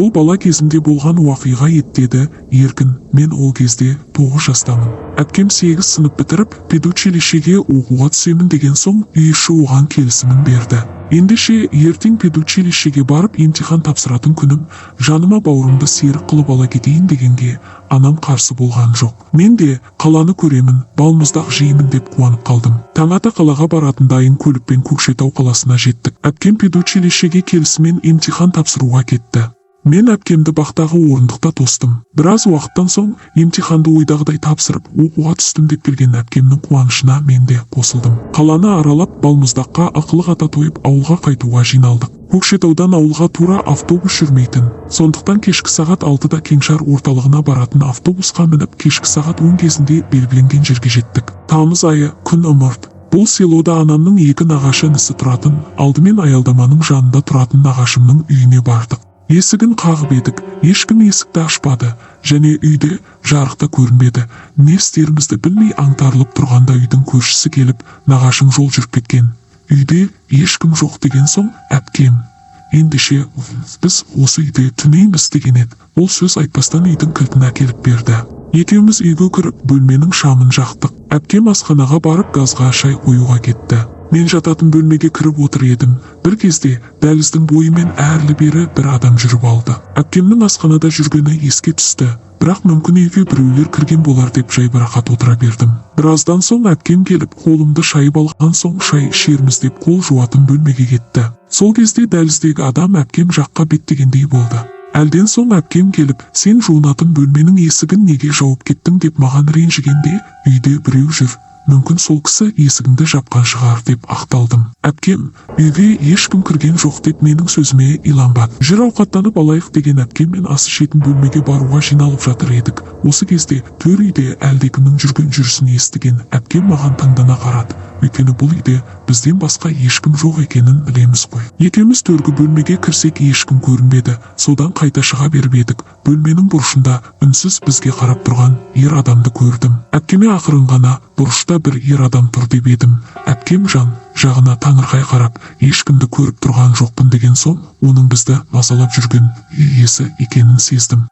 Бұл бала кезімде болған уақиға еді, деді еркін. Мен ол кезде 9 жастамын. Әпкем 8 сынып бітіріп, педучилищеге оқуға түсемін деген соң үй іші оған келісімін берді. Ендеше ертең педучилищеге барып емтихан тапсыратын күнім, жаныма бауырымды серік қылып ала кетейін дегенге анам қарсы болған жоқ. Мен де қаланы көремін, балмұздақ жеймін деп қуанып қалдым. Таң ата қалаға баратын дайын көлікпен Көкшетау қаласына жеттік. Әпкем педучилищеге келісімен емтихан тапсыруға кетті. Мен әпкемді бақтағы орындықта тостым. Біраз уақыттан соң емтиханды ойдағыдай тапсырып, оқуға түстім деп келген әпкемнің қуанышына мен де қосылдым. Қаланы аралап, балмұздаққа ақылы ата тойып ауылға қайтуға жиналдық. Көкшетаудан ауылға тура автобус жүрмейтін. Сондықтан кешкі сағат 6-да Кеңшар орталығына баратын автобусқа мініп, кешкі сағат 10 кезінде белгіленген жерге жеттік. Тамыз айы, күн ымырт. Бұл селода анамның 2 нағашы інісі тұратын, алдымен аялдаманың жанында тұратын нағашымның үйіне бардық. Есігін қағып едік, ешкім есікті ашпады, және үйде жарықта көрінбеді. Не істерімізді білмей аңтарылып тұрғанда үйдің көршісі келіп, нағашым жол жүріп кеткен. Үйде ешкім жоқ деген соң, әпкем, ендеше біз осы үйде түнейміз деген еді. Ол сөз айтпастан үйдің кілтін әкеліп берді. Екеуміз үйге кіріп, бөлменің шамын жақтық. Әпкем асханаға барып газға шай қоюға кетті. Мен жататын бөлмеге кіріп отыр едім. Бір кезде дәліздің бойымен әрлі-бері бір адам жүріп алды. Әпкемнің асханада жүргені еске түсті. Бірақ мүмкін үйге біреулер кірген болар деп жайбарақат отыра бердім. Біраздан соң әпкем келіп, қолымды шайып алған соң шай ішерміз деп қол жуатын бөлмеге кетті. Сол кезде дәліздегі адам әпкем жаққа беттегендей болды. Әлден соң әпкем келіп, сен жуынатын бөлменің есігін неге жауып кеттің деп маған ренжігенде, үйде біреу жүр. Мүмкін сол кісі есігіңді жапқан шығар деп ақталдым. Әпкем, үйге ешкім кірген жоқ деп менің сөзіме иланбады. Жүр ауқаттанып алайық деген әпкем мен ас ішетін бөлмеге баруға жиналып жатыр едік. Осы кезде төр үйде әлдекімнің жүрген жүрісін естіген әпкем маған таңдана қарады. Өйткені бұл үйде бізден басқа ешкім жоқ екенін білеміз ғой. Екеуміз төргі бөлмеге кірсек ешкім көрінбеді. Содан қайта шыға беріп едік. Бөлменің бұрышында үнсіз бізге қарап тұрған ер адамды көрдім. Әпкеме ақырын ғана, бұрышта бір ер адам тұр деп едім. Әпкем жан жағына таңырқай қарап, ешкімді көріп тұрған жоқпын деген соң, оның бізді мазалап жүрген үй иесі екенін сездім.